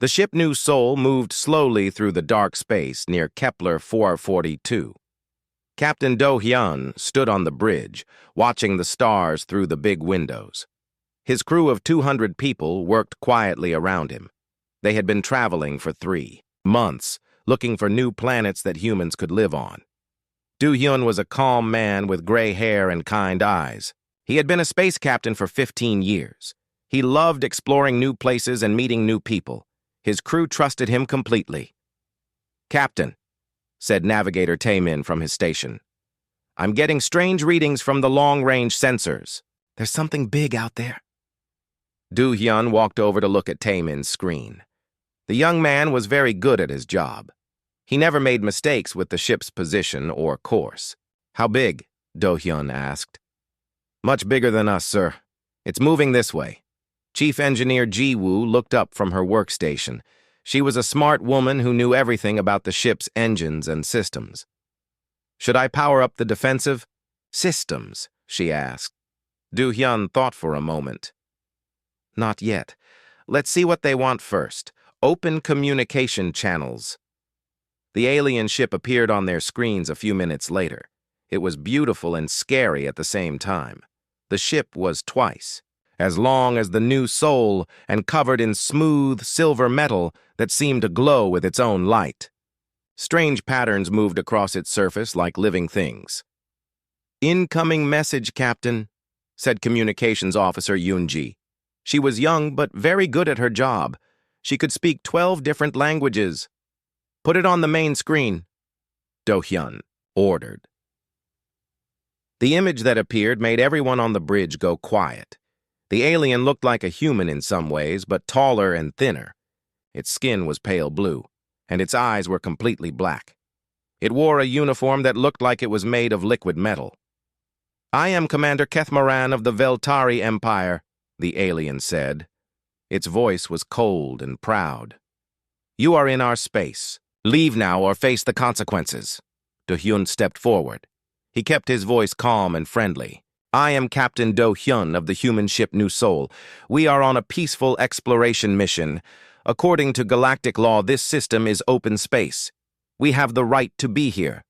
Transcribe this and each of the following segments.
The ship New Sol moved slowly through the dark space near Kepler 442. Captain Do Hyun stood on the bridge, watching the stars through the big windows. His crew of 200 people worked quietly around him. They had been traveling for 3 months, looking for new planets that humans could live on. Do Hyun was a calm man with gray hair and kind eyes. He had been a space captain for 15 years. He loved exploring new places and meeting new people. His crew trusted him completely. "Captain," said Navigator Taemin from his station, "I'm getting strange readings from the long-range sensors. There's something big out there." Do Hyun walked over to look at Taemin's screen. The young man was very good at his job. He never made mistakes with the ship's position or course. "How big?" Do Hyun asked. "Much bigger than us, sir. It's moving this way." Chief Engineer Ji Woo looked up from her workstation. She was a smart woman who knew everything about the ship's engines and systems. "Should I power up the defensive systems?" she asked. Do Hyun thought for a moment. "Not yet. Let's see what they want first. Open communication channels." The alien ship appeared on their screens a few minutes later. It was beautiful and scary at the same time. The ship was twice as long as the New Sol and covered in smooth silver metal that seemed to glow with its own light. Strange patterns moved across its surface like living things. "Incoming message, Captain," said Communications Officer Yoon-ji. She was young but very good at her job. She could speak 12 different languages. "Put it on the main screen," Do Hyun ordered. The image that appeared made everyone on the bridge go quiet. The alien looked like a human in some ways, but taller and thinner. Its skin was pale blue, and its eyes were completely black. It wore a uniform that looked like it was made of liquid metal. "I am Commander Kethmaran of the Veltari Empire," the alien said. Its voice was cold and proud. "You are in our space. Leave now or face the consequences." Do Hyun stepped forward. He kept his voice calm and friendly. "I am Captain Do Hyun of the human ship New Sol. We are on a peaceful exploration mission. According to galactic law, this system is open space. We have the right to be here."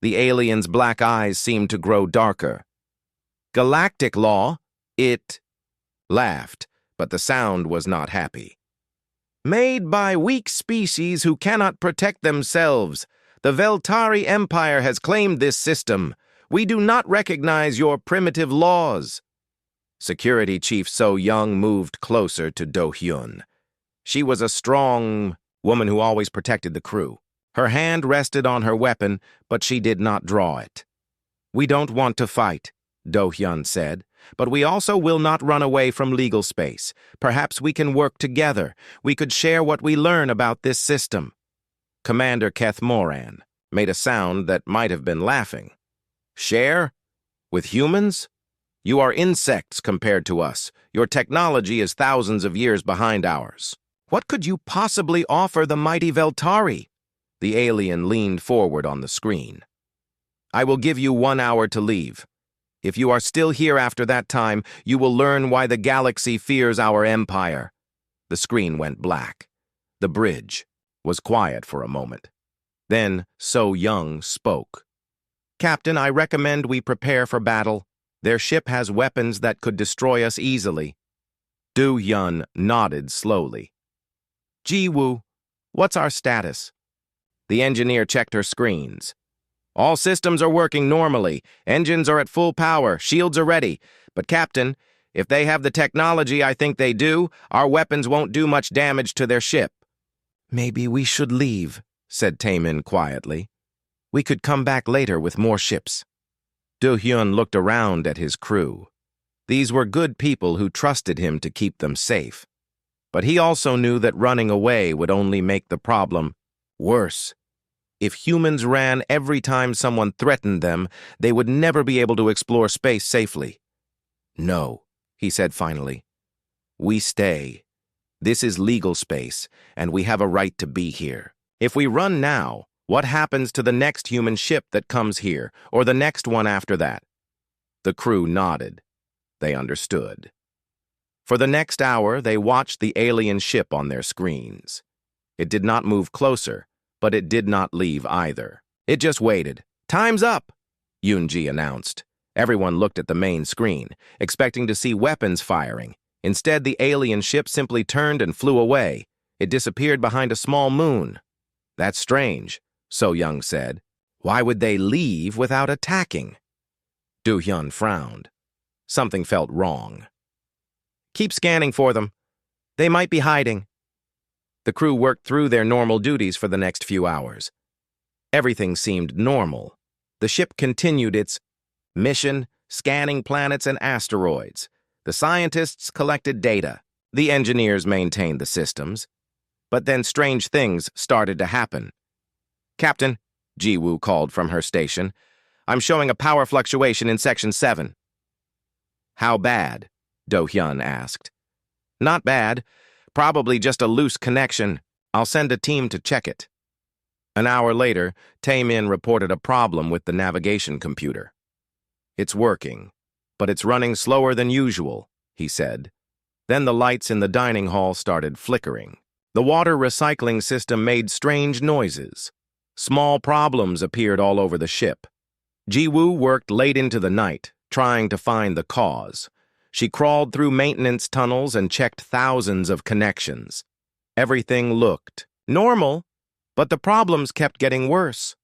The alien's black eyes seemed to grow darker. "Galactic law?" It laughed, but the sound was not happy. "Made by weak species who cannot protect themselves. The Veltari Empire has claimed this system. We do not recognize your primitive laws." Security Chief So Young moved closer to Do Hyun. She was a strong woman who always protected the crew. Her hand rested on her weapon, but she did not draw it. "We don't want to fight," Do Hyun said, "but we also will not run away from legal space. Perhaps we can work together. We could share what we learn about this system." Commander Keth Moran made a sound that might have been laughing. "Share? With humans? You are insects compared to us. Your technology is thousands of years behind ours. What could you possibly offer the mighty Veltari?" The alien leaned forward on the screen. "I will give you 1 hour to leave. If you are still here after that time, you will learn why the galaxy fears our empire." The screen went black. The bridge was quiet for a moment. Then So Young spoke. "Captain, I recommend we prepare for battle. Their ship has weapons that could destroy us easily." Do Hyun nodded slowly. "Ji Woo, what's our status?" The engineer checked her screens. "All systems are working normally. Engines are at full power. Shields are ready. But, Captain, if they have the technology I think they do, our weapons won't do much damage to their ship." "Maybe we should leave," said Taemin quietly. "We could come back later with more ships." Do Hyun looked around at his crew. These were good people who trusted him to keep them safe. But he also knew that running away would only make the problem worse. If humans ran every time someone threatened them, they would never be able to explore space safely. "No," he said finally. "We stay. This is legal space, and we have a right to be here. If we run now, what happens to the next human ship that comes here, or the next one after that?" The crew nodded. They understood. For the next hour, they watched the alien ship on their screens. It did not move closer, but it did not leave either. It just waited. "Time's up," Yunji announced. Everyone looked at the main screen, expecting to see weapons firing. Instead, the alien ship simply turned and flew away. It disappeared behind a small moon. "That's strange," So Young said. "Why would they leave without attacking?" Do Hyun frowned. Something felt wrong. "Keep scanning for them. They might be hiding." The crew worked through their normal duties for the next few hours. Everything seemed normal. The ship continued its mission, scanning planets and asteroids. The scientists collected data. The engineers maintained the systems. But then strange things started to happen. "Captain," Ji-woo called from her station, "I'm showing a power fluctuation in Section 7. "How bad?" Do-hyun asked. "Not bad. Probably just a loose connection. I'll send a team to check it." An hour later, Tae-min reported a problem with the navigation computer. "It's working, but it's running slower than usual," he said. Then the lights in the dining hall started flickering. The water recycling system made strange noises. Small problems appeared all over the ship. Ji-woo worked late into the night, trying to find the cause. She crawled through maintenance tunnels and checked thousands of connections. Everything looked normal, but the problems kept getting worse.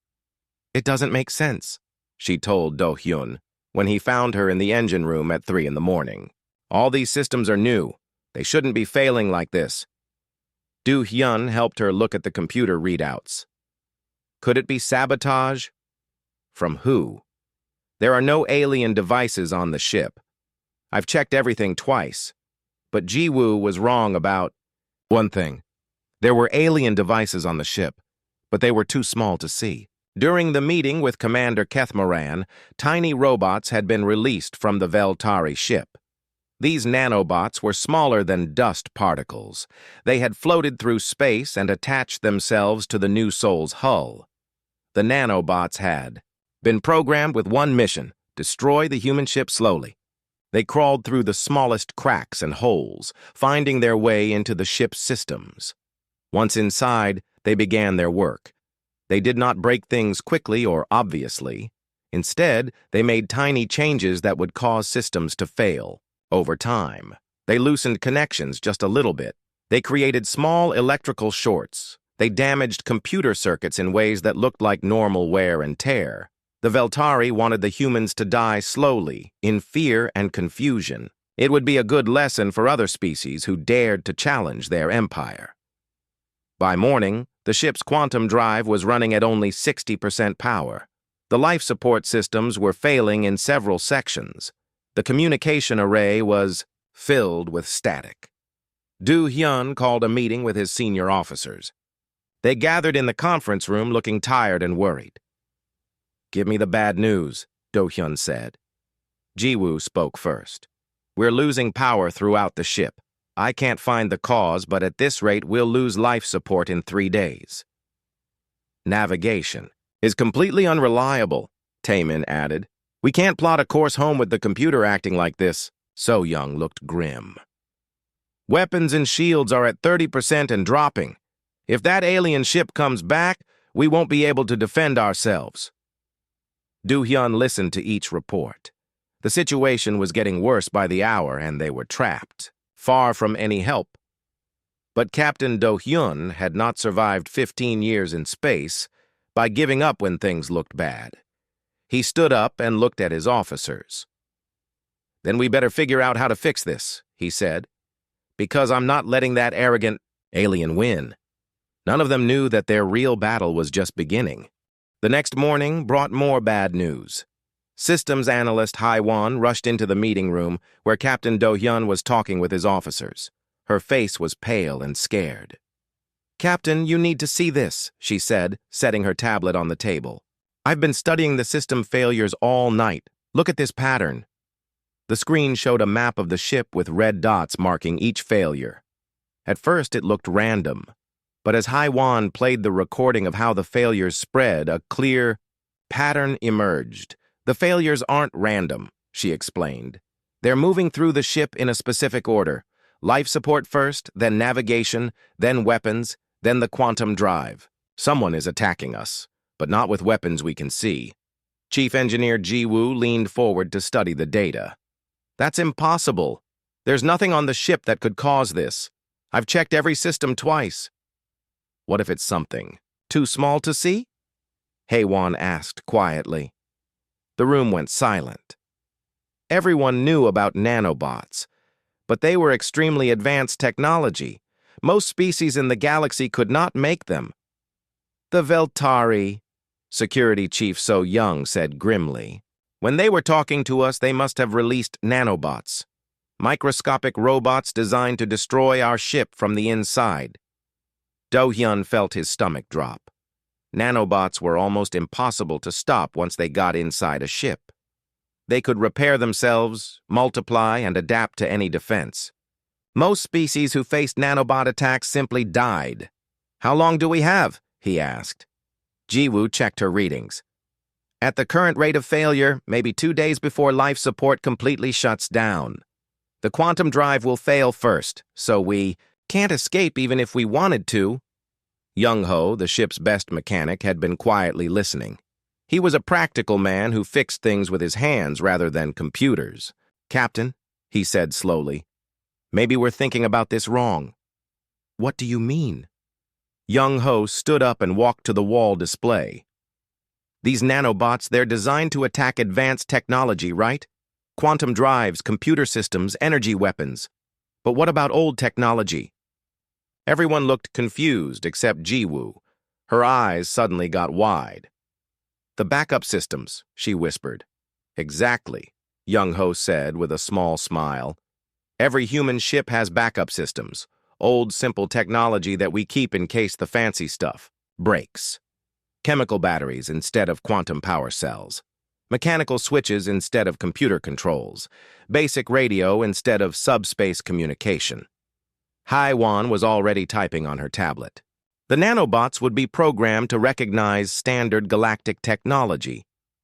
"It doesn't make sense," she told Do-hyun when he found her in the engine room at 3 in the morning. "All these systems are new. They shouldn't be failing like this." Do-hyun helped her look at the computer readouts. Could it be sabotage? From who? There are no alien devices on the ship. I've checked everything twice, but Ji-woo was wrong about one thing. There were alien devices on the ship, but they were too small to see. During the meeting with Commander Kethmaran, tiny robots had been released from the Veltari ship. These nanobots were smaller than dust particles. They had floated through space and attached themselves to the new Sol's hull. The nanobots had been programmed with one mission: destroy the human ship slowly. They crawled through the smallest cracks and holes, finding their way into the ship's systems. Once inside, they began their work. They did not break things quickly or obviously. Instead, they made tiny changes that would cause systems to fail. Over time, they loosened connections just a little bit. They created small electrical shorts. They damaged computer circuits in ways that looked like normal wear and tear. The Veltari wanted the humans to die slowly, in fear and confusion. It would be a good lesson for other species who dared to challenge their empire. By morning, the ship's quantum drive was running at only 60% power. The life support systems were failing in several sections. The communication array was filled with static. Do-hyun called a meeting with his senior officers. They gathered in the conference room looking tired and worried. "Give me the bad news," Do-hyun said. Ji-woo spoke first. "We're losing power throughout the ship. I can't find the cause, but at this rate we'll lose life support in 3 days. Navigation is completely unreliable," Tae-min added. "We can't plot a course home with the computer acting like this." So Young looked grim. "Weapons and shields are at 30% and dropping. If that alien ship comes back, we won't be able to defend ourselves." Do-hyun listened to each report. The situation was getting worse by the hour, and they were trapped, far from any help. But Captain Do-hyun had not survived 15 years in space by giving up when things looked bad. He stood up and looked at his officers. "Then we better figure out how to fix this," he said, "because I'm not letting that arrogant alien win." None of them knew that their real battle was just beginning. The next morning brought more bad news. Systems analyst Hai-won rushed into the meeting room where Captain Do-hyun was talking with his officers. Her face was pale and scared. "Captain, you need to see this," she said, setting her tablet on the table. "I've been studying the system failures all night. Look at this pattern." The screen showed a map of the ship with red dots marking each failure. At first it looked random, but as Hai-won played the recording of how the failures spread, a clear pattern emerged. "The failures aren't random," she explained. "They're moving through the ship in a specific order. Life support first, then navigation, then weapons, then the quantum drive. Someone is attacking us, but not with weapons we can see. Chief Engineer Ji-Woo leaned forward to study the data. That's impossible. There's nothing on the ship that could cause this. I've checked every system twice. What if it's something too small to see? Haewon asked quietly. The room went silent. Everyone knew about nanobots, but they were extremely advanced technology. Most species in the galaxy could not make them. The Veltari, Security Chief So Young said grimly. When they were talking to us, they must have released nanobots. Microscopic robots designed to destroy our ship from the inside. Do-hyun felt his stomach drop. Nanobots were almost impossible to stop once they got inside a ship. They could repair themselves, multiply, and adapt to any defense. Most species who faced nanobot attacks simply died. How long do we have? He asked. Ji-Woo checked her readings. At the current rate of failure, maybe 2 days before life support completely shuts down. The quantum drive will fail first, so we can't escape even if we wanted to. Young-ho, the ship's best mechanic, had been quietly listening. He was a practical man who fixed things with his hands rather than computers. Captain, he said slowly, maybe we're thinking about this wrong. What do you mean? Young-ho stood up and walked to the wall display. These nanobots, they're designed to attack advanced technology, right? Quantum drives, computer systems, energy weapons. But what about old technology? Everyone looked confused except Ji-Woo. Her eyes suddenly got wide. The backup systems, she whispered. Exactly, Young-ho said with a small smile. Every human ship has backup systems, old simple technology that we keep in case the fancy stuff breaks. Chemical batteries instead of quantum power cells. Mechanical switches instead of computer controls. Basic radio instead of subspace communication. Haewon was already typing on her tablet. The nanobots would be programmed to recognize standard galactic technology,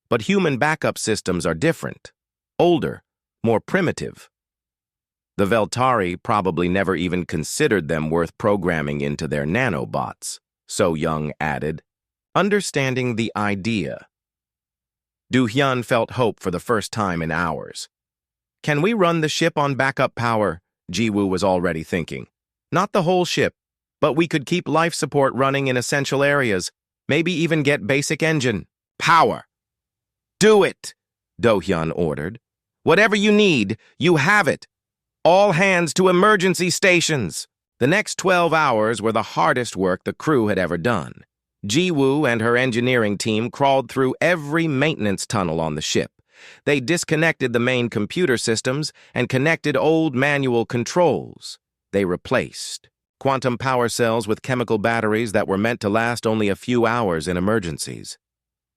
but human backup systems are different, older, more primitive. The Veltari probably never even considered them worth programming into their nanobots, So Young added, understanding the idea. Do-hyun felt hope for the first time in hours. Can we run the ship on backup power? Ji-Woo was already thinking. Not the whole ship, but we could keep life support running in essential areas, maybe even get basic engine power. Do it, Do-hyun ordered. Whatever you need, you have it. All hands to emergency stations. The next 12 hours were the hardest work the crew had ever done. Ji-Woo and her engineering team crawled through every maintenance tunnel on the ship. They disconnected the main computer systems and connected old manual controls. They replaced quantum power cells with chemical batteries that were meant to last only a few hours in emergencies.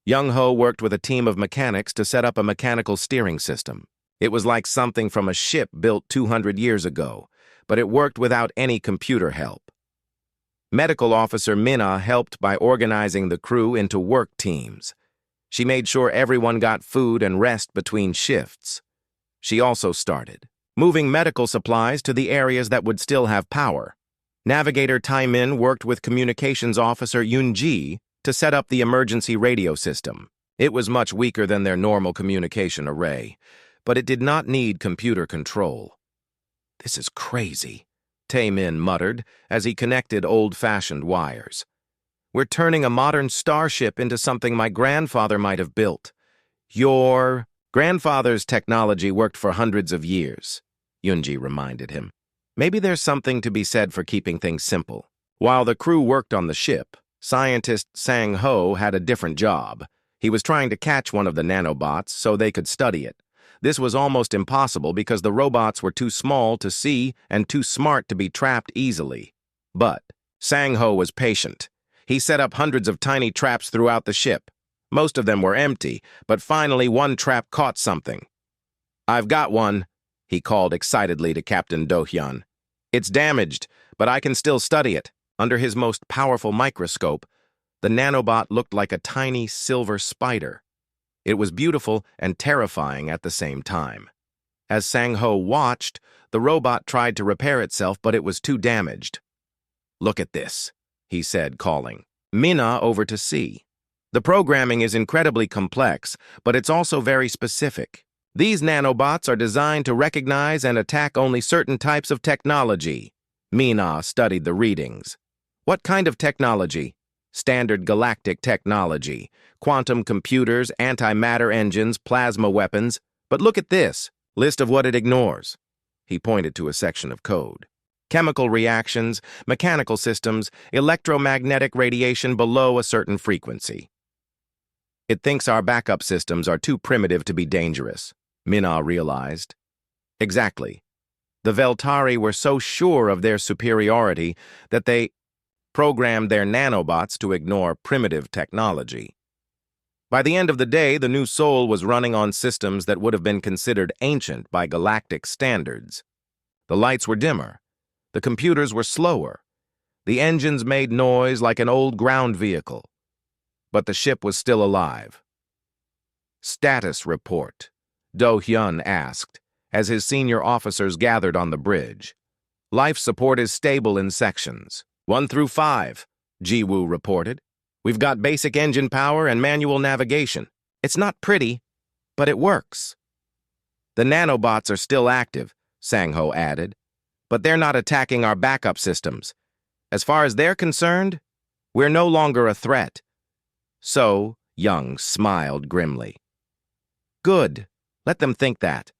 Young-ho worked with a team of mechanics to set up a mechanical steering system. It was like something from a ship built 200 years ago, but it worked without any computer help. Medical Officer Minna helped by organizing the crew into work teams. She made sure everyone got food and rest between shifts. She also started moving medical supplies to the areas that would still have power. Navigator Tai-min worked with Communications Officer Yoon-ji to set up the emergency radio system. It was much weaker than their normal communication array, but it did not need computer control. This is crazy, Tai-min muttered as he connected old-fashioned wires. We're turning a modern starship into something my grandfather might have built. Your grandfather's technology worked for hundreds of years, Yoon-ji reminded him. Maybe there's something to be said for keeping things simple. While the crew worked on the ship, scientist Sang-ho had a different job. He was trying to catch one of the nanobots so they could study it. This was almost impossible because the robots were too small to see and too smart to be trapped easily. But Sang-ho was patient. He set up hundreds of tiny traps throughout the ship. Most of them were empty, but finally one trap caught something. I've got one, he called excitedly to Captain Do-hyun. It's damaged, but I can still study it. Under his most powerful microscope, the nanobot looked like a tiny silver spider. It was beautiful and terrifying at the same time. As Sang-ho watched, the robot tried to repair itself, but it was too damaged. "Look at this," he said, calling Mina over to see. "The programming is incredibly complex, but it's also very specific. These nanobots are designed to recognize and attack only certain types of technology." Mina studied the readings. "What kind of technology?" "Standard galactic technology. Quantum computers, antimatter engines, plasma weapons. But look at this. List of what it ignores." He pointed to a section of code. "Chemical reactions, mechanical systems, electromagnetic radiation below a certain frequency. It thinks our backup systems are too primitive to be dangerous," Mina realized. Exactly. The Veltari were so sure of their superiority that they programmed their nanobots to ignore primitive technology. By the end of the day, the new Sol was running on systems that would have been considered ancient by galactic standards. The lights were dimmer. The computers were slower. The engines made noise like an old ground vehicle. But the ship was still alive. "Status report," Do-hyun asked, as his senior officers gathered on the bridge. "Life support is stable in sections. 1 through 5, Ji-woo reported. "We've got basic engine power and manual navigation. It's not pretty, but it works." "The nanobots are still active," Sang-ho added, "but they're not attacking our backup systems. As far as they're concerned, we're no longer a threat." So Young smiled grimly. "Good. Let them think that."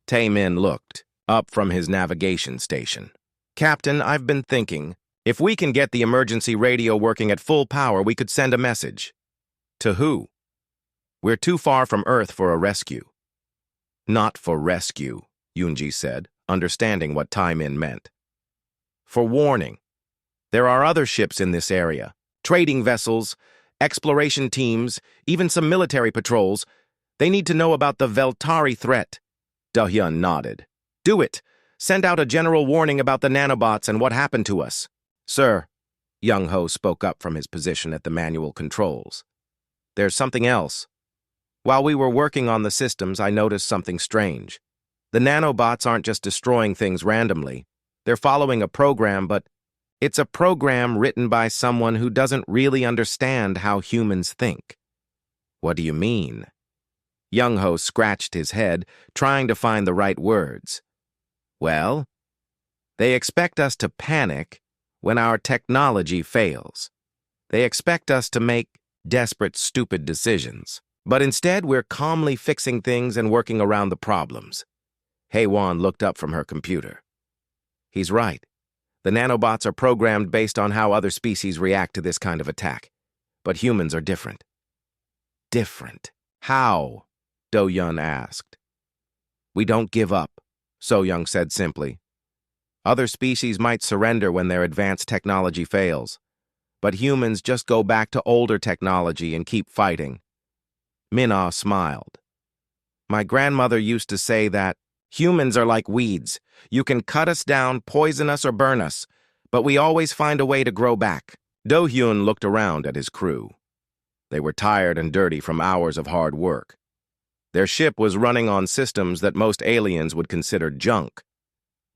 Tae-min looked up from his navigation station. "Captain, I've been thinking, if we can get the emergency radio working at full power, we could send a message." "To who?" "We're too far from Earth for a rescue." "Not for rescue," Yoonji said, understanding what Tae-min meant. "For warning. There are other ships in this area, trading vessels, exploration teams, even some military patrols. They need to know about the Veltari threat." Do-hyun nodded. "Do it. Send out a general warning about the nanobots and what happened to us." "Sir," Young-ho spoke up from his position at the manual controls. "There's something else. While we were working on the systems, I noticed something strange. The nanobots aren't just destroying things randomly. They're following a program, but it's a program written by someone who doesn't really understand how humans think." "What do you mean?" Young-ho scratched his head, trying to find the right words. "Well, they expect us to panic when our technology fails. They expect us to make desperate, stupid decisions. But instead, we're calmly fixing things and working around the problems." Hae-won looked up from her computer. "He's right. The nanobots are programmed based on how other species react to this kind of attack. But humans are different." "Different? How?" Do-hyun asked. "We don't give up," So-young said simply. "Other species might surrender when their advanced technology fails, but humans just go back to older technology and keep fighting." Mina smiled. "My grandmother used to say that humans are like weeds. You can cut us down, poison us, or burn us, but we always find a way to grow back." Do-hyun looked around at his crew. They were tired and dirty from hours of hard work. Their ship was running on systems that most aliens would consider junk,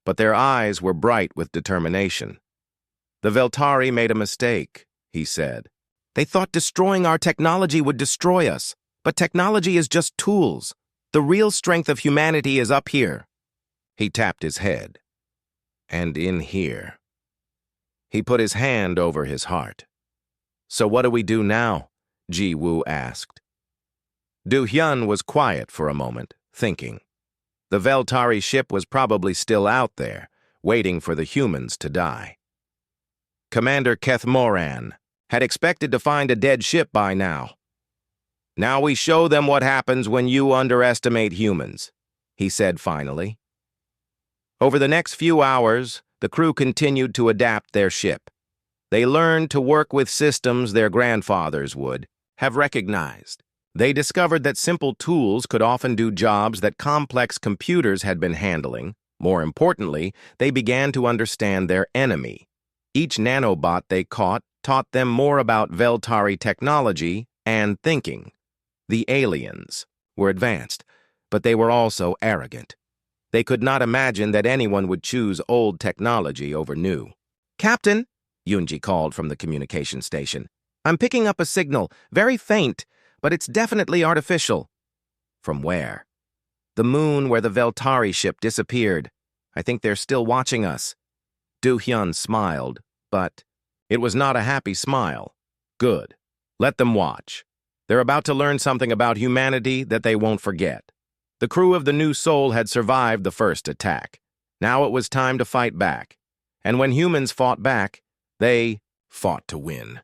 but their eyes were bright with determination. "The Veltari made a mistake," he said. "They thought destroying our technology would destroy us, but technology is just tools. The real strength of humanity is up here." He tapped his head. "And in here." He put his hand over his heart. "So what do we do now?" Ji-woo asked. Do-hyun was quiet for a moment, thinking. The Veltari ship was probably still out there, waiting for the humans to die. Commander Keth Moran had expected to find a dead ship by now. "Now we show them what happens when you underestimate humans," he said finally. Over the next few hours, the crew continued to adapt their ship. They learned to work with systems their grandfathers would have recognized. They discovered that simple tools could often do jobs that complex computers had been handling. More importantly, they began to understand their enemy. Each nanobot they caught taught them more about Veltari technology and thinking. The aliens were advanced, but they were also arrogant. They could not imagine that anyone would choose old technology over new. "Captain," Yunji called from the communication station, "I'm picking up a signal, very faint, but it's definitely artificial." "From where?" "The moon where the Veltari ship disappeared. I think they're still watching us." Do-hyun smiled, but it was not a happy smile. "Good. Let them watch. They're about to learn something about humanity that they won't forget." The crew of the New Soul had survived the first attack. Now it was time to fight back. And when humans fought back, they fought to win.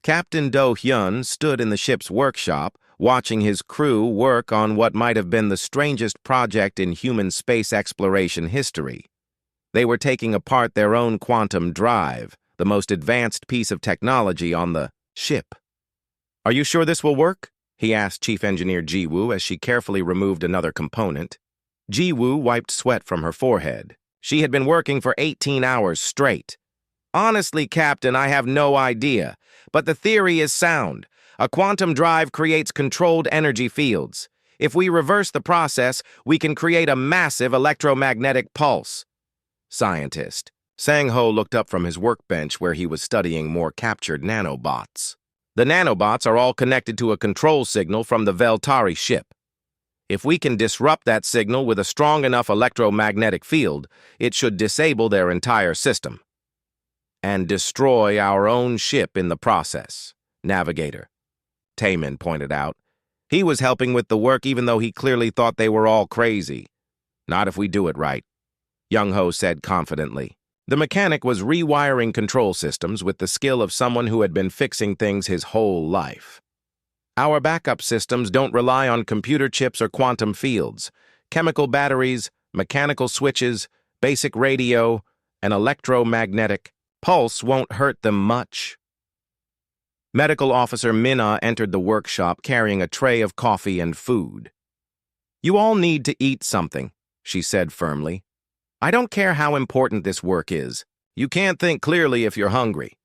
Captain Do-hyun stood in the ship's workshop, watching his crew work on what might have been the strangest project in human space exploration history. They were taking apart their own quantum drive, the most advanced piece of technology on the ship. "Are you sure this will work?" he asked Chief Engineer Ji-woo as she carefully removed another component. Ji-woo wiped sweat from her forehead. She had been working for 18 hours straight. "Honestly, Captain, I have no idea, but the theory is sound. A quantum drive creates controlled energy fields. If we reverse the process, we can create a massive electromagnetic pulse." Scientist. Sang-ho looked up from his workbench where he was studying more captured nanobots. "The nanobots are all connected to a control signal from the Veltari ship. If we can disrupt that signal with a strong enough electromagnetic field, it should disable their entire system. And destroy our own ship in the process." Navigator. Taemin pointed out. He was helping with the work even though he clearly thought they were all crazy. "Not if we do it right," Young-ho said confidently. The mechanic was rewiring control systems with the skill of someone who had been fixing things his whole life. "Our backup systems don't rely on computer chips or quantum fields. Chemical batteries, mechanical switches, basic radio, and electromagnetic pulse won't hurt them much." Medical Officer Minna entered the workshop carrying a tray of coffee and food. "You all need to eat something," she said firmly. "I don't care how important this work is. You can't think clearly if you're hungry."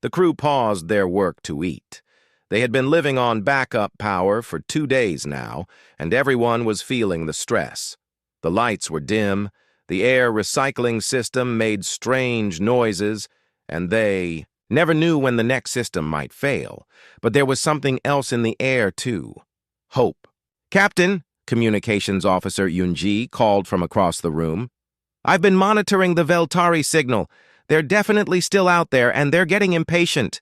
The crew paused their work to eat. They had been living on backup power for 2 days now, and everyone was feeling the stress. The lights were dim, the air recycling system made strange noises, and they never knew when the next system might fail. But there was something else in the air, too. Hope. "Captain," Communications Officer Yoonji called from across the room, "I've been monitoring the Veltari signal. They're definitely still out there, and they're getting impatient."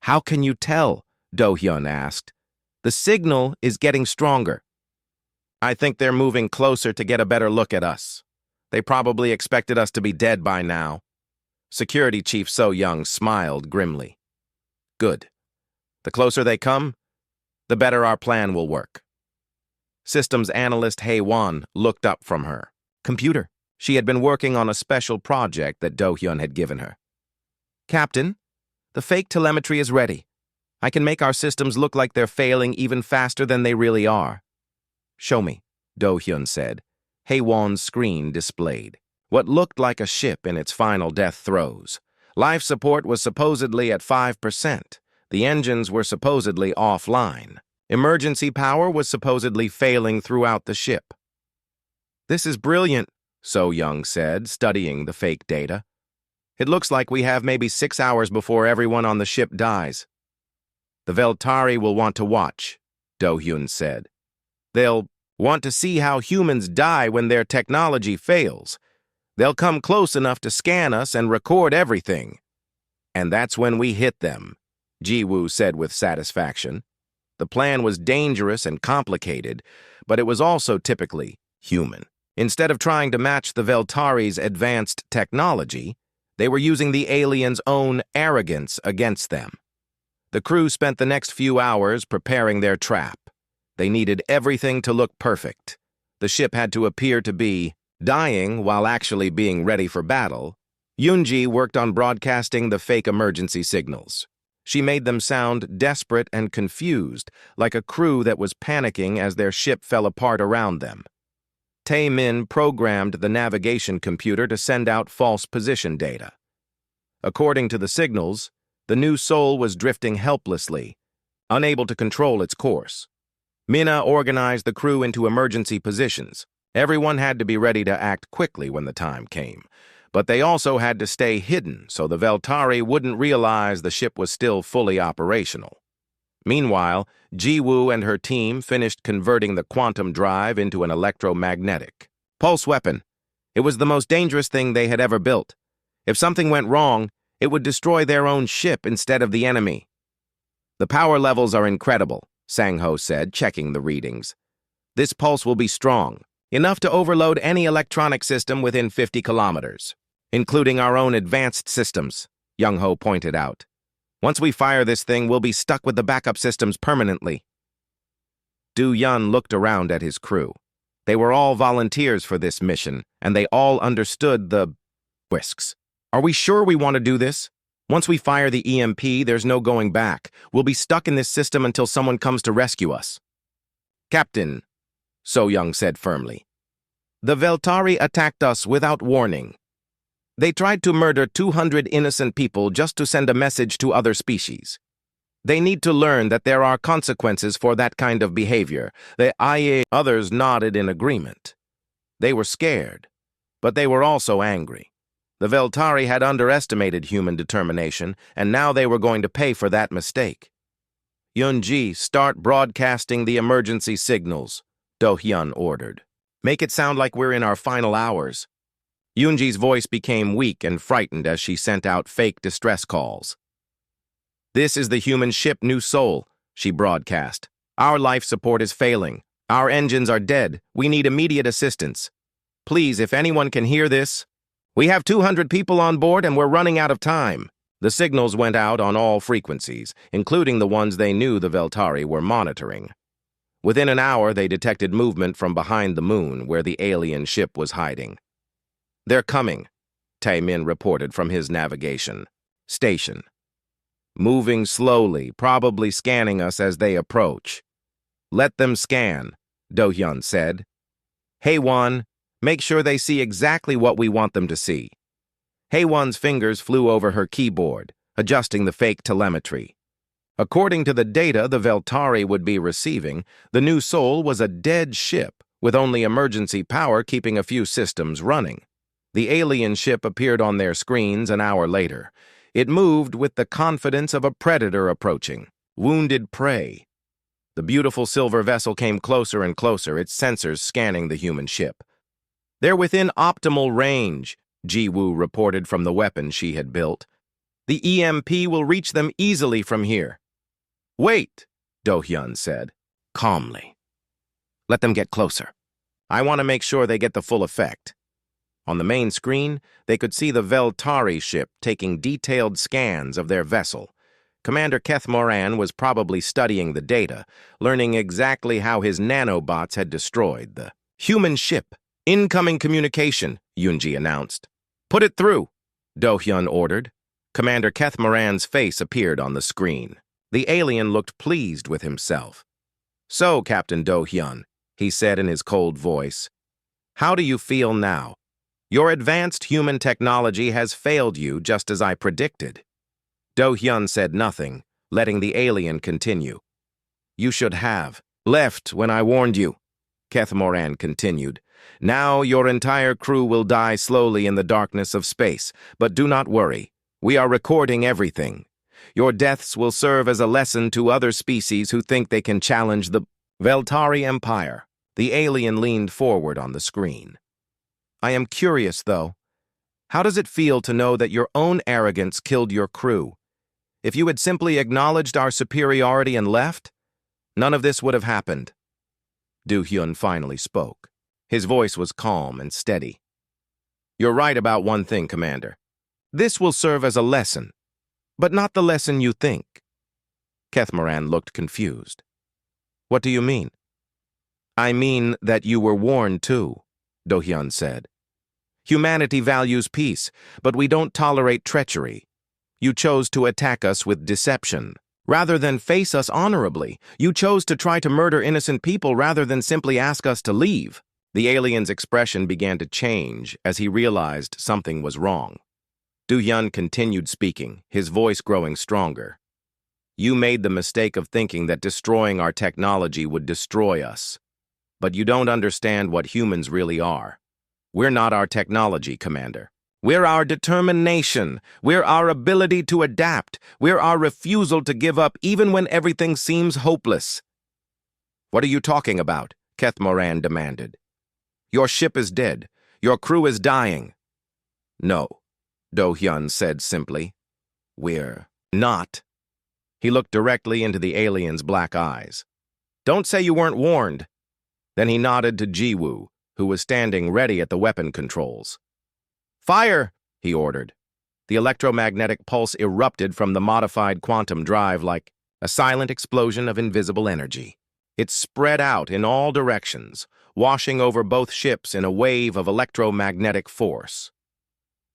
"How can you tell?" Do-hyun asked. "The signal is getting stronger." "I think they're moving closer to get a better look at us. They probably expected us to be dead by now." Security Chief So-young smiled grimly. "Good. The closer they come, the better our plan will work." Systems Analyst Hae-won looked up from her computer. She had been working on a special project that Do-hyun had given her. "Captain, the fake telemetry is ready. I can make our systems look like they're failing even faster than they really are." "Show me," Do-hyun said. Hae-won's screen displayed what looked like a ship in its final death throes. Life support was supposedly at 5%. The engines were supposedly offline. Emergency power was supposedly failing throughout the ship. "This is brilliant," So-young said, studying the fake data. "It looks like we have maybe 6 hours before everyone on the ship dies." "The Veltari will want to watch," Do-hyun said. "They'll want to see how humans die when their technology fails. They'll come close enough to scan us and record everything. And that's when we hit them," Ji-woo said with satisfaction. The plan was dangerous and complicated, but it was also typically human. Instead of trying to match the Veltari's advanced technology, they were using the aliens' own arrogance against them. The crew spent the next few hours preparing their trap. They needed everything to look perfect. The ship had to appear to be dying while actually being ready for battle. Yoonji worked on broadcasting the fake emergency signals. She made them sound desperate and confused, like a crew that was panicking as their ship fell apart around them. Taemin programmed the navigation computer to send out false position data. According to the signals, the New Soul was drifting helplessly, unable to control its course. Mina organized the crew into emergency positions. Everyone had to be ready to act quickly when the time came. But they also had to stay hidden so the Veltari wouldn't realize the ship was still fully operational. Meanwhile, Jiwoo and her team finished converting the quantum drive into an electromagnetic pulse weapon. It was the most dangerous thing they had ever built. If something went wrong, it would destroy their own ship instead of the enemy. The power levels are incredible, Sang-ho said, checking the readings. This pulse will be strong, enough to overload any electronic system within 50 kilometers, including our own advanced systems, Young-ho pointed out. Once we fire this thing, we'll be stuck with the backup systems permanently. Do-hyun looked around at his crew. They were all volunteers for this mission, and they all understood the risks. Are we sure we want to do this? Once we fire the EMP, there's no going back. We'll be stuck in this system until someone comes to rescue us. Captain, So-young said firmly, the Veltari attacked us without warning. They tried to murder 200 innocent people just to send a message to other species. They need to learn that there are consequences for that kind of behavior. The IA others nodded in agreement. They were scared, but they were also angry. The Veltari had underestimated human determination, and now they were going to pay for that mistake. Yunji, start broadcasting the emergency signals, Do-hyun ordered. Make it sound like we're in our final hours. Yunji's voice became weak and frightened as she sent out fake distress calls. This is the human ship New Seoul, she broadcast. Our life support is failing. Our engines are dead. We need immediate assistance. Please, if anyone can hear this. We have 200 people on board and we're running out of time. The signals went out on all frequencies, including the ones they knew the Veltari were monitoring. Within an hour, they detected movement from behind the moon where the alien ship was hiding. They're coming, Tae-min reported from his navigation station. Moving slowly, probably scanning us as they approach. Let them scan, Do-hyun said. Haewon, make sure they see exactly what we want them to see. Haewon's fingers flew over her keyboard, adjusting the fake telemetry. According to the data the Veltari would be receiving, the New Seoul was a dead ship, with only emergency power keeping a few systems running. The alien ship appeared on their screens an hour later. It moved with the confidence of a predator approaching, wounded prey. The beautiful silver vessel came closer and closer, its sensors scanning the human ship. They're within optimal range, Jiwoo reported from the weapon she had built. The EMP will reach them easily from here. Wait, Do-hyun said, calmly. Let them get closer. I want to make sure they get the full effect. On the main screen, they could see the Veltari ship taking detailed scans of their vessel. Commander Keth Moran was probably studying the data, learning exactly how his nanobots had destroyed the human ship. Incoming communication, Yunji announced. Put it through, Do-hyun ordered. Commander Keth Moran's face appeared on the screen. The alien looked pleased with himself. So, Captain Do-hyun, he said in his cold voice, how do you feel now? Your advanced human technology has failed you just as I predicted. Do-hyun said nothing, letting the alien continue. You should have left when I warned you, Keth Moran continued. Now your entire crew will die slowly in the darkness of space, but do not worry. We are recording everything. Your deaths will serve as a lesson to other species who think they can challenge the Veltari Empire. The alien leaned forward on the screen. I am curious, though. How does it feel to know that your own arrogance killed your crew? If you had simply acknowledged our superiority and left, none of this would have happened. Do-hyun finally spoke. His voice was calm and steady. You're right about one thing, Commander. This will serve as a lesson, but not the lesson you think. Keth Moran looked confused. What do you mean? I mean that you were warned too, Do-hyun said. Humanity values peace, but we don't tolerate treachery. You chose to attack us with deception. Rather than face us honorably, you chose to try to murder innocent people rather than simply ask us to leave. The alien's expression began to change as he realized something was wrong. Do-hyun continued speaking, his voice growing stronger. You made the mistake of thinking that destroying our technology would destroy us. But you don't understand what humans really are. We're not our technology, Commander. We're our determination. We're our ability to adapt. We're our refusal to give up even when everything seems hopeless. What are you talking about? Keth Moran demanded. Your ship is dead. Your crew is dying. No, Do Hyun said simply. We're not. He looked directly into the alien's black eyes. Don't say you weren't warned. Then he nodded to Jiwoo, who was standing ready at the weapon controls. Fire, he ordered. The electromagnetic pulse erupted from the modified quantum drive like a silent explosion of invisible energy. It spread out in all directions, washing over both ships in a wave of electromagnetic force.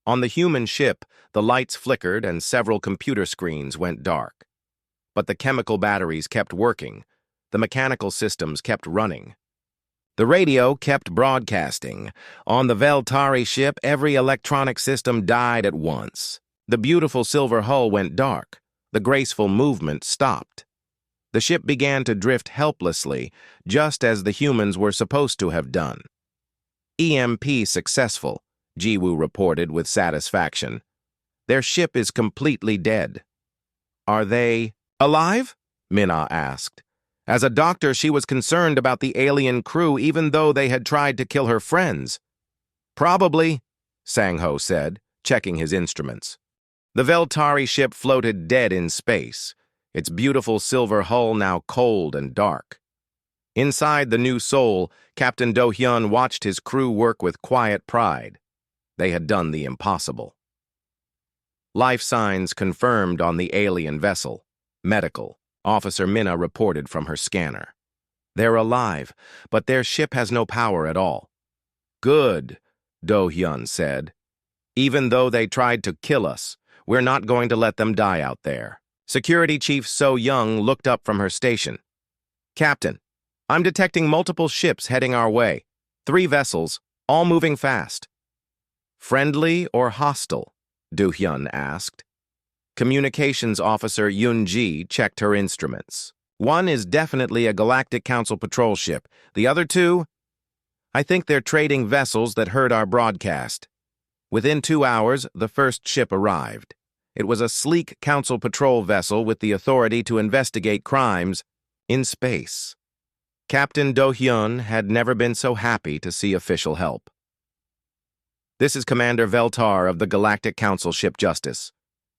On the human ship, the lights flickered and several computer screens went dark. But the chemical batteries kept working. The mechanical systems kept running. The radio kept broadcasting. On the Veltari ship, every electronic system died at once. The beautiful silver hull went dark. The graceful movement stopped. The ship began to drift helplessly, just as the humans were supposed to have done. EMP successful, Jiwoo reported with satisfaction. Their ship is completely dead. Are they alive? Minna asked. As a doctor, she was concerned about the alien crew even though they had tried to kill her friends. Probably, Sang-ho said, checking his instruments. The Veltari ship floated dead in space, its beautiful silver hull now cold and dark. Inside the new Seoul, Captain Do Hyun watched his crew work with quiet pride. They had done the impossible. Life signs confirmed on the alien vessel. Medical. Officer Minna reported from her scanner. They're alive, but their ship has no power at all. Good, Do Hyun said. Even though they tried to kill us, we're not going to let them die out there. Security Chief So Young looked up from her station. Captain, I'm detecting multiple ships heading our way. 3 vessels, all moving fast. Friendly or hostile? Do Hyun asked. Communications Officer Yoon-ji checked her instruments. One is definitely a Galactic Council patrol ship. The other 2? I think they're trading vessels that heard our broadcast. Within 2 hours, the first ship arrived. It was a sleek Council patrol vessel with the authority to investigate crimes in space. Captain Do Hyun had never been so happy to see official help. This is Commander Veltar of the Galactic Council ship Justice.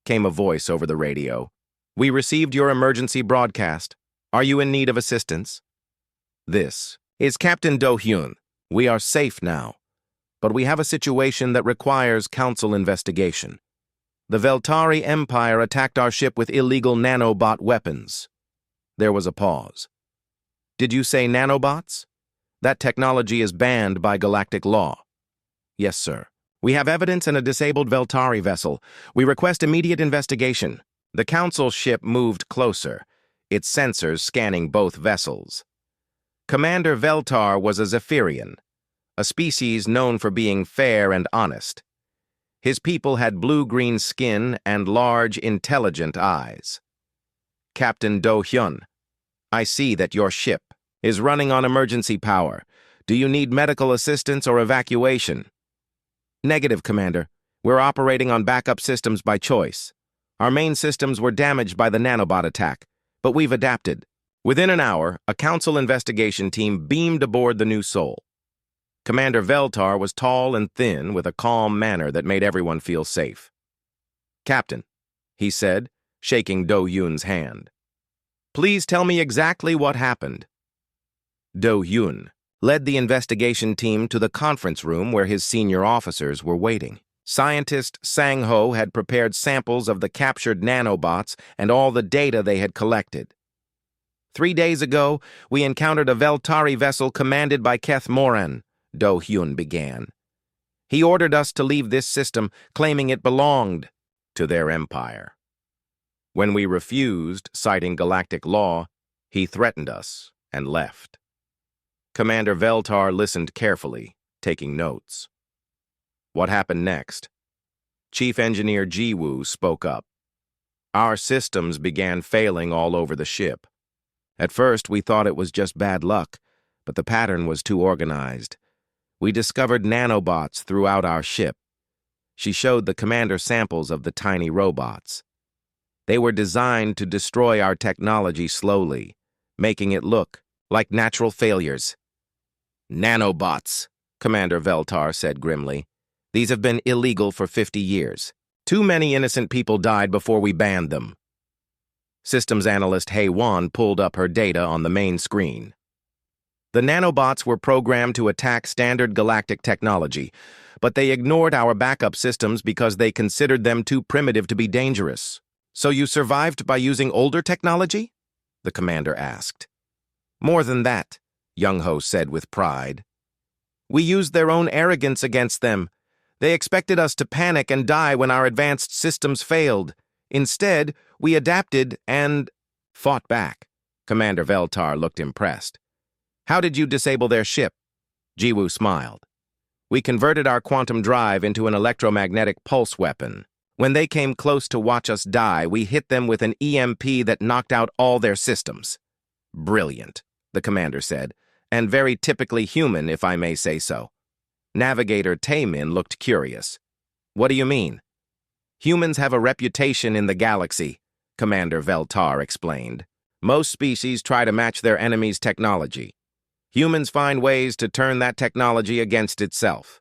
Came a voice over the radio. We received your emergency broadcast. Are you in need of assistance? This is Captain Do Hyun. We are safe now, but we have a situation that requires council investigation. The Veltari Empire attacked our ship with illegal nanobot weapons. There was a pause. Did you say nanobots? That technology is banned by galactic law. Yes, sir. We have evidence in a disabled Veltari vessel. We request immediate investigation. The council ship moved closer, its sensors scanning both vessels. Commander Veltar was a Zephyrian, a species known for being fair and honest. His people had blue-green skin and large, intelligent eyes. Captain Do Hyun, I see that your ship is running on emergency power. Do you need medical assistance or evacuation? Negative, Commander. We're operating on backup systems by choice. Our main systems were damaged by the nanobot attack, but we've adapted. Within an hour, a council investigation team beamed aboard the new Seoul. Commander Veltar was tall and thin with a calm manner that made everyone feel safe. Captain, he said, shaking Do Hyun's hand. Please tell me exactly what happened. Do Hyun led the investigation team to the conference room where his senior officers were waiting. Scientist Sang-ho had prepared samples of the captured nanobots and all the data they had collected. 3 days ago, we encountered a Veltari vessel commanded by Keth Moran, Do Hyun began. He ordered us to leave this system, claiming it belonged to their empire. When we refused, citing galactic law, he threatened us and left. Commander Veltar listened carefully, taking notes. What happened next? Chief Engineer Jiwoo spoke up. Our systems began failing all over the ship. At first, we thought it was just bad luck, but the pattern was too organized. We discovered nanobots throughout our ship. She showed the commander samples of the tiny robots. They were designed to destroy our technology slowly, making it look like natural failures. Nanobots, Commander Veltar said grimly. These have been illegal for 50 years. Too many innocent people died before we banned them. Systems analyst Hei Wan pulled up her data on the main screen. The nanobots were programmed to attack standard galactic technology, but they ignored our backup systems because they considered them too primitive to be dangerous. So you survived by using older technology? The commander asked. More than that, Young-Ho said with pride. We used their own arrogance against them. They expected us to panic and die when our advanced systems failed. Instead, we adapted and fought back. Commander Veltar looked impressed. How did you disable their ship? Jiwoo smiled. We converted our quantum drive into an electromagnetic pulse weapon. When they came close to watch us die, we hit them with an EMP that knocked out all their systems. Brilliant, the commander said, and very typically human, if I may say so. Navigator Taemin looked curious. What do you mean? Humans have a reputation in the galaxy, Commander Veltar explained. Most species try to match their enemy's technology. Humans find ways to turn that technology against itself.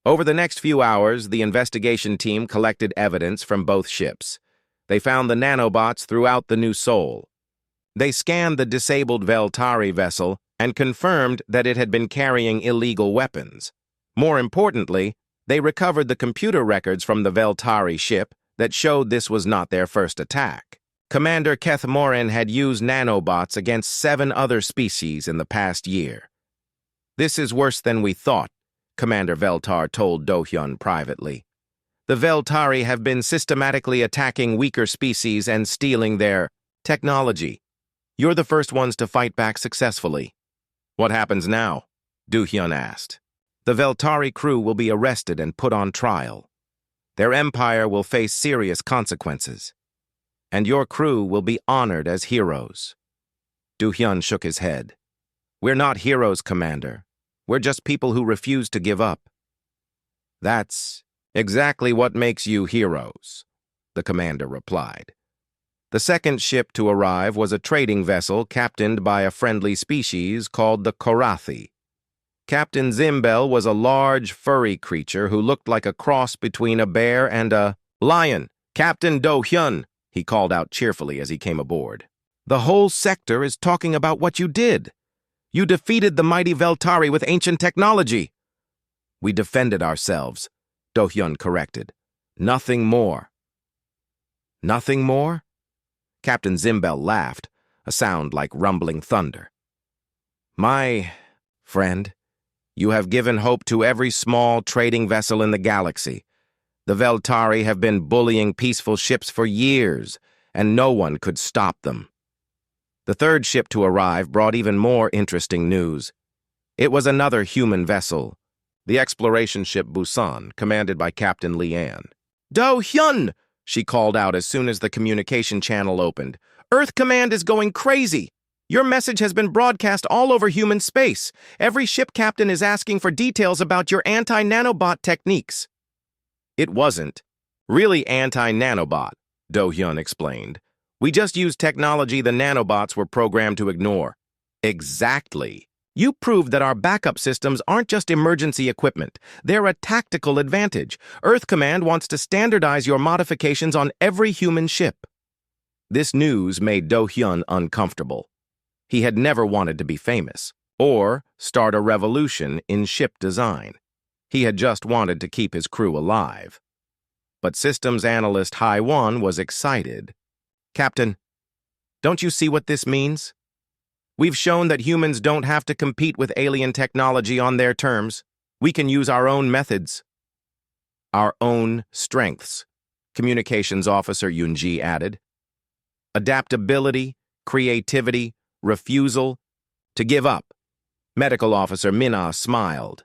Over the next few hours, the investigation team collected evidence from both ships. They found the nanobots throughout the New Sol. They scanned the disabled Veltari vessel and confirmed that it had been carrying illegal weapons. More importantly, they recovered the computer records from the Veltari ship that showed this was not their first attack. Commander Keth Morin had used nanobots against 7 other species in the past year. This is worse than we thought, Commander Veltar told Do-hyun privately. The Veltari have been systematically attacking weaker species and stealing their technology. You're the first ones to fight back successfully. What happens now? Do-hyun asked. The Veltari crew will be arrested and put on trial. Their empire will face serious consequences. And your crew will be honored as heroes. Do-hyun shook his head. We're not heroes, Commander. We're just people who refuse to give up. That's exactly what makes you heroes, the commander replied. The second ship to arrive was a trading vessel captained by a friendly species called the Korathi. Captain Zimbel was a large, furry creature who looked like a cross between a bear and a lion. Captain Do-hyun, he called out cheerfully as he came aboard. The whole sector is talking about what you did. You defeated the mighty Veltari with ancient technology. We defended ourselves, Do-hyun corrected. Nothing more. Nothing more? Captain Zimbel laughed, a sound like rumbling thunder. My friend, you have given hope to every small trading vessel in the galaxy. The Veltari have been bullying peaceful ships for years, and no one could stop them. The third ship to arrive brought even more interesting news. It was another human vessel, the exploration ship Busan, commanded by Captain Lian. Do-hyun! She called out as soon as the communication channel opened. Earth Command is going crazy! Your message has been broadcast all over human space. Every ship captain is asking for details about your anti-nanobot techniques. It wasn't really anti-nanobot, Do-hyun explained. We just used technology the nanobots were programmed to ignore. Exactly. You proved that our backup systems aren't just emergency equipment. They're a tactical advantage. Earth Command wants to standardize your modifications on every human ship. This news made Do-hyun uncomfortable. He had never wanted to be famous or start a revolution in ship design. He had just wanted to keep his crew alive. But systems analyst Hei Wan was excited. Captain, don't you see what this means? We've shown that humans don't have to compete with alien technology on their terms. We can use our own methods. Our own strengths, Communications Officer Yunji added. Adaptability, creativity, refusal to give up. Medical Officer Minna smiled.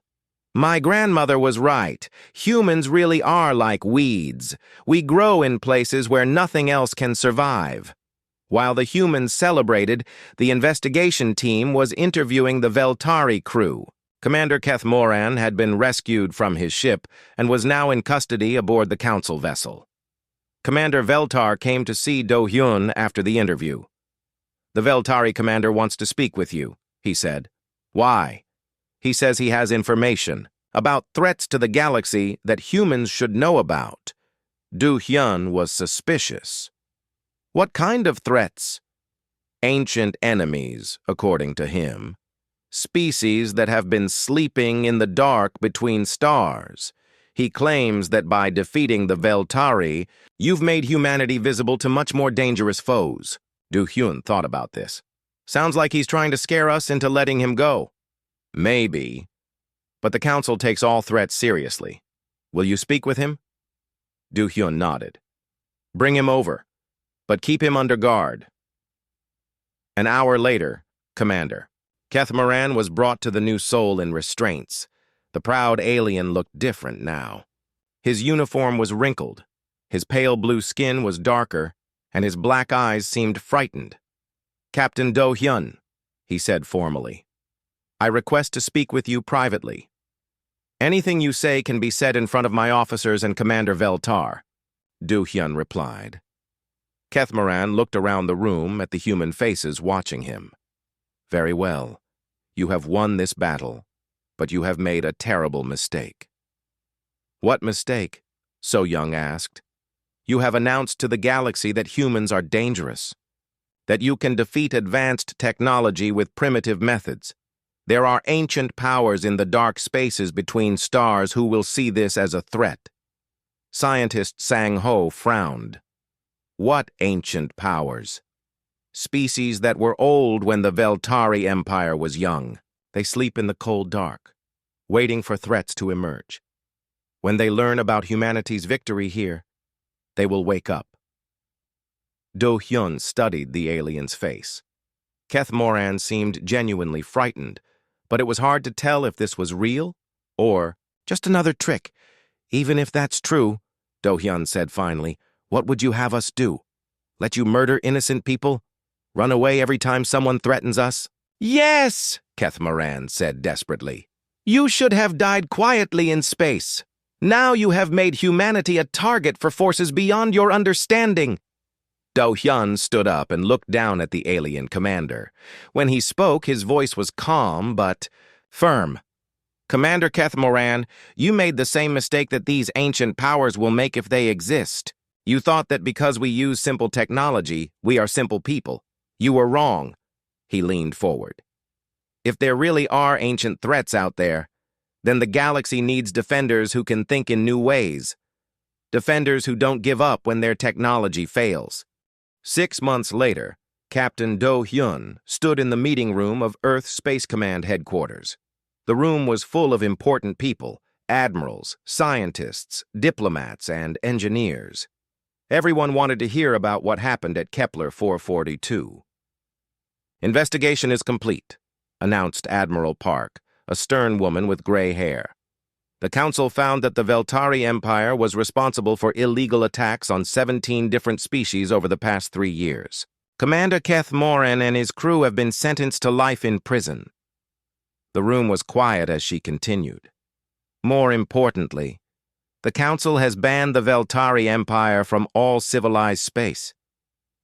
My grandmother was right. Humans really are like weeds. We grow in places where nothing else can survive. While the humans celebrated, the investigation team was interviewing the Veltari crew. Commander Keth Moran had been rescued from his ship and was now in custody aboard the council vessel. Commander Veltar came to see Do-hyun after the interview. "The Veltari commander wants to speak with you," he said. "Why?" "He says he has information about threats to the galaxy that humans should know about." Do-hyun was suspicious. "What kind of threats?" "Ancient enemies, according to him. Species that have been sleeping in the dark between stars. He claims that by defeating the Veltari, you've made humanity visible to much more dangerous foes." Do-hyun thought about this. "Sounds like he's trying to scare us into letting him go." "Maybe. But the Council takes all threats seriously. Will you speak with him?" Do-hyun nodded. "Bring him over, but keep him under guard." An hour later, Commander. Keth Moran was brought to the new Sol in restraints. The proud alien looked different now. His uniform was wrinkled, his pale blue skin was darker, and his black eyes seemed frightened. "Captain Do-hyun," he said formally, "I request to speak with you privately. Anything you say can be said in front of my officers and Commander Veltar," Do-hyun replied. Keth Moran looked around the room at the human faces watching him. "Very well. You have won this battle, but you have made a terrible mistake." "What mistake?" So Young asked. "You have announced to the galaxy that humans are dangerous, that you can defeat advanced technology with primitive methods. There are ancient powers in the dark spaces between stars who will see this as a threat." Scientist Sang-ho frowned. "What ancient powers?" "Species that were old when the Veltari Empire was young. They sleep in the cold dark, waiting for threats to emerge. When they learn about humanity's victory here, they will wake up." Do-hyun studied the alien's face. Keth Moran seemed genuinely frightened, but it was hard to tell if this was real or just another trick. "Even if that's true," Do-hyun said finally, "what would you have us do? Let you murder innocent people? Run away every time someone threatens us?" "Yes," Keth Moran said desperately. "You should have died quietly in space. Now you have made humanity a target for forces beyond your understanding." Do-hyun stood up and looked down at the alien commander. When he spoke, his voice was calm but firm. "Commander Keth Moran, you made the same mistake that these ancient powers will make if they exist. You thought that because we use simple technology, we are simple people. You were wrong." He leaned forward. "If there really are ancient threats out there, then the galaxy needs defenders who can think in new ways. Defenders who don't give up when their technology fails." 6 months later, Captain Do-hyun stood in the meeting room of Earth Space Command headquarters. The room was full of important people, admirals, scientists, diplomats, and engineers. Everyone wanted to hear about what happened at Kepler 442. "Investigation is complete," announced Admiral Park, a stern woman with gray hair. "The Council found that the Veltari Empire was responsible for illegal attacks on 17 different species over the past 3 years. Commander Keth Moran and his crew have been sentenced to life in prison." The room was quiet as she continued. "More importantly, the Council has banned the Veltari Empire from all civilized space.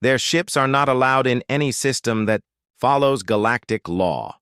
Their ships are not allowed in any system that follows galactic law."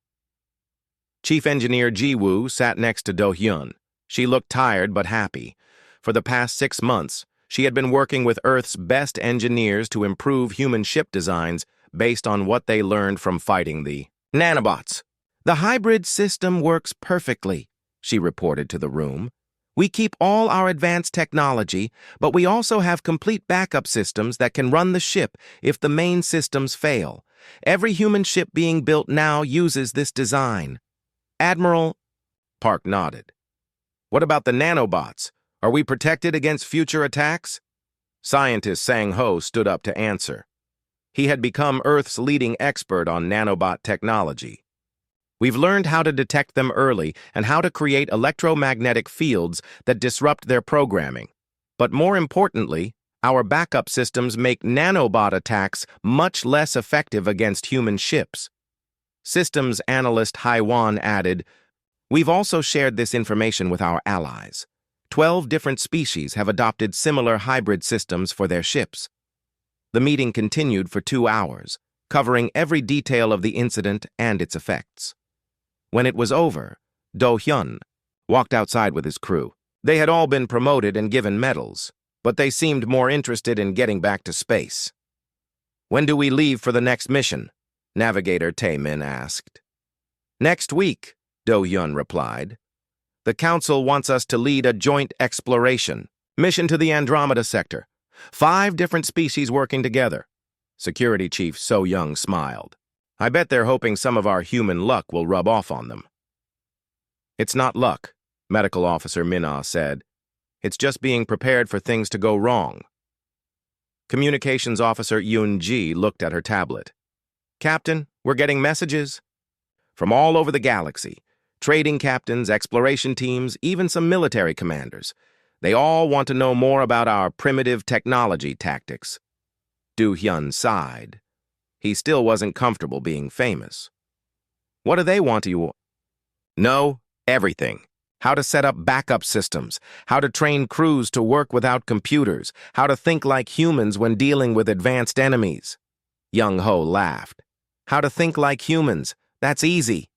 Chief Engineer Ji-woo sat next to Do-hyun. She looked tired but happy. For the past 6 months, she had been working with Earth's best engineers to improve human ship designs based on what they learned from fighting the nanobots. "The hybrid system works perfectly," she reported to the room. "We keep all our advanced technology, but we also have complete backup systems that can run the ship if the main systems fail. Every human ship being built now uses this design." "Admiral..." Park nodded. "What about the nanobots? Are we protected against future attacks?" Scientist Sang-ho stood up to answer. He had become Earth's leading expert on nanobot technology. We've learned how to detect them early and how to create electromagnetic fields that disrupt their programming. But more importantly, our backup systems make nanobot attacks much less effective against human ships. Systems analyst Haiwan added, "We've also shared this information with our allies. 12 different species have adopted similar hybrid systems for their ships." The meeting continued for 2 hours, covering every detail of the incident and its effects. When it was over, Do Hyun walked outside with his crew. They had all been promoted and given medals, but they seemed more interested in getting back to space. "When do we leave for the next mission?" Navigator Tae-min asked. "Next week," Do Hyun replied. "The Council wants us to lead a joint exploration mission to the Andromeda sector. 5 different species working together." Security Chief So Young smiled. "I bet they're hoping some of our human luck will rub off on them." "It's not luck," Medical Officer Minna said. "It's just being prepared for things to go wrong." Communications Officer Yoon-ji looked at her tablet. "Captain, we're getting messages from all over the galaxy. Trading captains, exploration teams, even some military commanders. They all want to know more about our primitive technology tactics." Do Hyun sighed. He still wasn't comfortable being famous. "What do they want you?" "Know everything. How to set up backup systems, how to train crews to work without computers, how to think like humans when dealing with advanced enemies." Young Ho laughed. "How to think like humans, that's easy.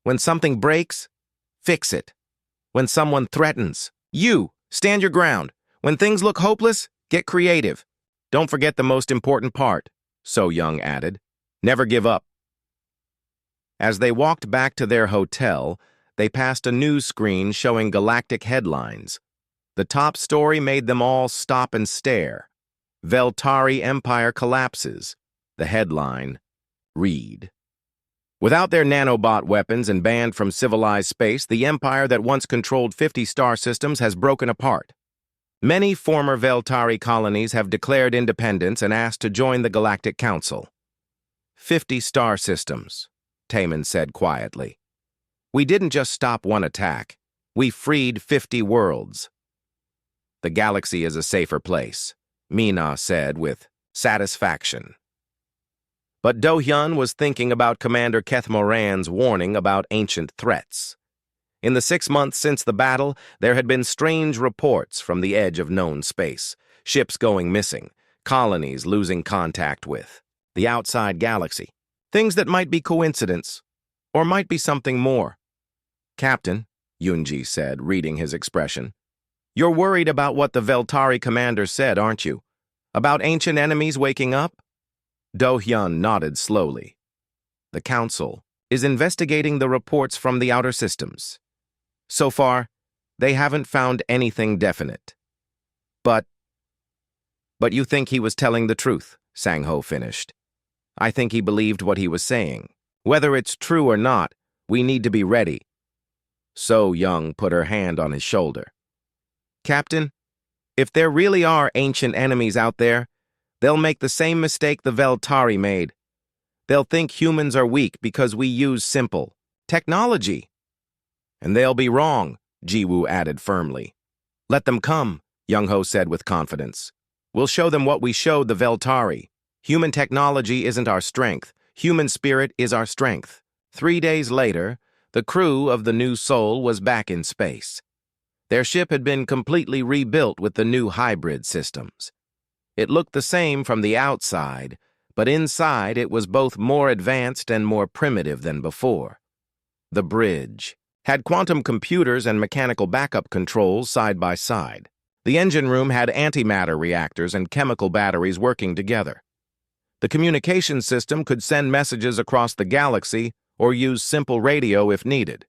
When something breaks, fix it. When someone threatens, you stand your ground. When things look hopeless, get creative. Don't forget the most important part," So Young added. "Never give up." As they walked back to their hotel, they passed a news screen showing galactic headlines. The top story made them all stop and stare. "Veltari Empire collapses." The headline, read. "Without their nanobot weapons and banned from civilized space, the empire that once controlled 50 star systems has broken apart. Many former Veltari colonies have declared independence and asked to join the Galactic Council." 50 star systems, Taemin said quietly. "We didn't just stop one attack. We freed 50 worlds." "The galaxy is a safer place," Mina said with satisfaction. But Do Hyun was thinking about Commander Keth Moran's warning about ancient threats. In the 6 months since the battle, there had been strange reports from the edge of known space. Ships going missing, colonies losing contact with the outside galaxy. Things that might be coincidence, or might be something more. "Captain," Yoon-ji said, reading his expression, "you're worried about what the Veltari commander said, aren't you? About ancient enemies waking up?" Do Hyun nodded slowly. "The Council is investigating the reports from the outer systems. So far, they haven't found anything definite. But you think he was telling the truth," Sang-ho finished. "I think he believed what he was saying. Whether it's true or not, we need to be ready." So Young put her hand on his shoulder. "Captain, if there really are ancient enemies out there, they'll make the same mistake the Veltari made. They'll think humans are weak because we use simple technology. And they'll be wrong," Ji-woo added firmly. "Let them come," Young-ho said with confidence. "We'll show them what we showed the Veltari. Human technology isn't our strength. Human spirit is our strength." 3 days later, the crew of the New Soul was back in space. Their ship had been completely rebuilt with the new hybrid systems. It looked the same from the outside, but inside it was both more advanced and more primitive than before. The bridge had quantum computers and mechanical backup controls side by side. The engine room had antimatter reactors and chemical batteries working together. The communication system could send messages across the galaxy or use simple radio if needed.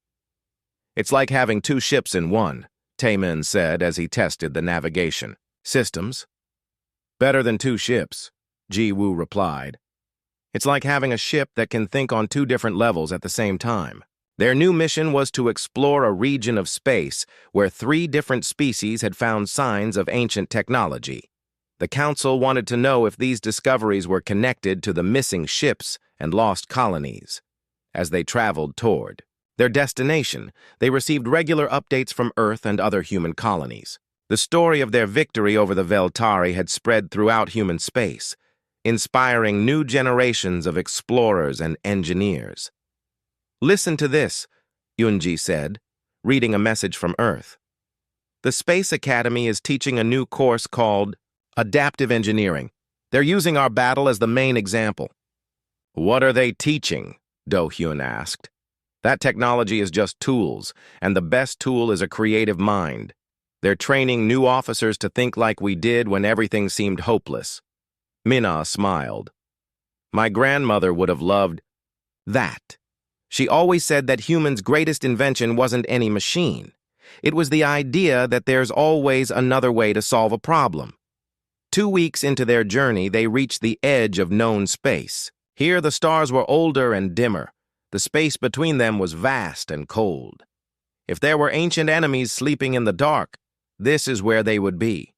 "It's like having 2 ships in one," Taemin said as he tested the navigation systems. "Better than 2 ships," Ji-woo replied. "It's like having a ship that can think on 2 different levels at the same time." Their new mission was to explore a region of space where 3 different species had found signs of ancient technology. The Council wanted to know if these discoveries were connected to the missing ships and lost colonies. As they traveled toward their destination, they received regular updates from Earth and other human colonies. The story of their victory over the Veltari had spread throughout human space, inspiring new generations of explorers and engineers. "Listen to this," Yunji said, reading a message from Earth. "The Space Academy is teaching a new course called Adaptive Engineering. They're using our battle as the main example." "What are they teaching?" Do-hyun asked. "That technology is just tools, and the best tool is a creative mind. They're training new officers to think like we did when everything seemed hopeless." Minna smiled. "My grandmother would have loved that. She always said that humans' greatest invention wasn't any machine. It was the idea that there's always another way to solve a problem." 2 weeks into their journey, they reached the edge of known space. Here the stars were older and dimmer. The space between them was vast and cold. If there were ancient enemies sleeping in the dark, this is where they would be.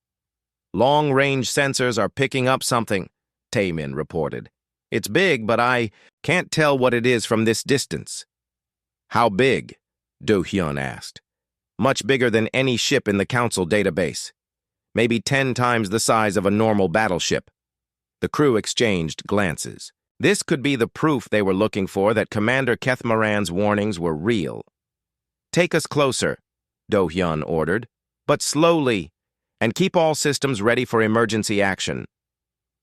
"Long-range sensors are picking up something," Taemin reported. "It's big, but I can't tell what it is from this distance." "How big?" Do-hyun asked. "Much bigger than any ship in the Council database. Maybe 10 times the size of a normal battleship." The crew exchanged glances. This could be the proof they were looking for that Commander Kethmaran's warnings were real. "Take us closer," Do-hyun ordered, "but slowly, and keep all systems ready for emergency action."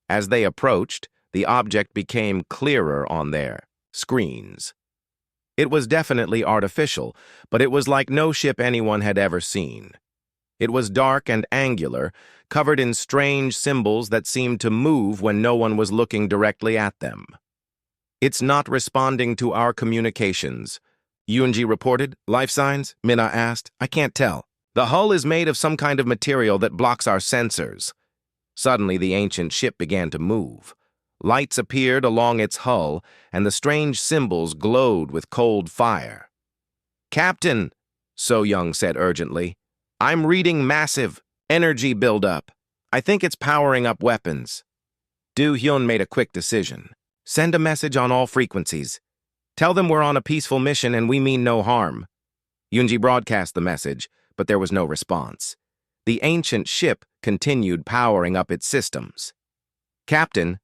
As they approached, the object became clearer on their screens. It was definitely artificial, but it was like no ship anyone had ever seen. It was dark and angular, covered in strange symbols that seemed to move when no one was looking directly at them. "It's not responding to our communications," Yunji reported. "Life signs?" Minna asked. "I can't tell. The hull is made of some kind of material that blocks our sensors." Suddenly, the ancient ship began to move. Lights appeared along its hull, and the strange symbols glowed with cold fire. "Captain," So-young said urgently, "I'm reading massive energy buildup. I think it's powering up weapons." Do-hyun made a quick decision. "Send a message on all frequencies. Tell them we're on a peaceful mission and we mean no harm." Yunji broadcast the message, but there was no response. The ancient ship continued powering up its systems. "Captain,"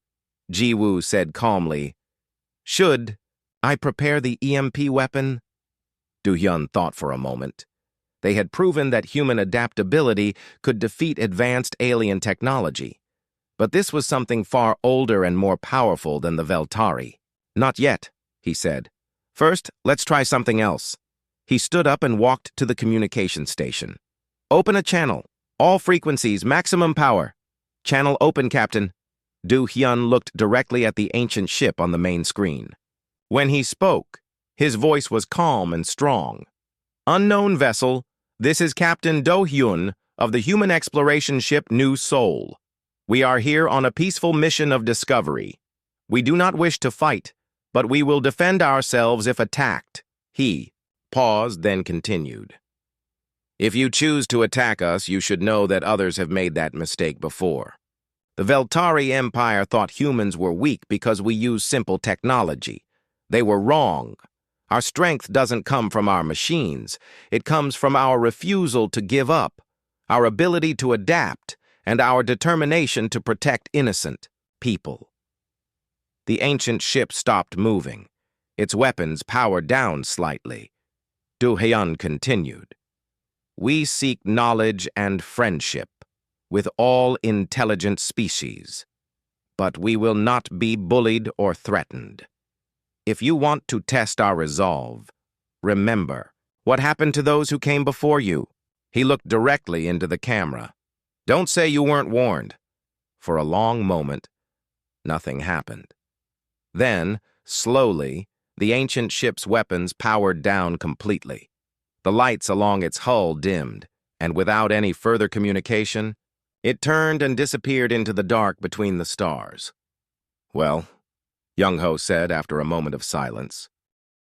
Ji-woo said calmly, "should I prepare the EMP weapon?" Do-hyun thought for a moment. They had proven that human adaptability could defeat advanced alien technology. But this was something far older and more powerful than the Veltari. "Not yet," he said. "First, let's try something else." He stood up and walked to the communication station. "Open a channel. All frequencies, maximum power." "Channel open, Captain." Do-hyun looked directly at the ancient ship on the main screen. When he spoke, his voice was calm and strong. "Unknown vessel, this is Captain Do-hyun of the human exploration ship New Seoul. We are here on a peaceful mission of discovery. We do not wish to fight, but we will defend ourselves if attacked." He paused, then continued. "If you choose to attack us, you should know that others have made that mistake before. The Veltari Empire thought humans were weak because we use simple technology. They were wrong. Our strength doesn't come from our machines. It comes from our refusal to give up, our ability to adapt, and our determination to protect innocent people." The ancient ship stopped moving. Its weapons powered down slightly. Do-hyun continued. "We seek knowledge and friendship with all intelligent species, but we will not be bullied or threatened. If you want to test our resolve, remember what happened to those who came before you." He looked directly into the camera. "Don't say you weren't warned." For a long moment, nothing happened. Then, slowly, the ancient ship's weapons powered down completely. The lights along its hull dimmed, and without any further communication, it turned and disappeared into the dark between the stars. "Well," Young-ho said after a moment of silence,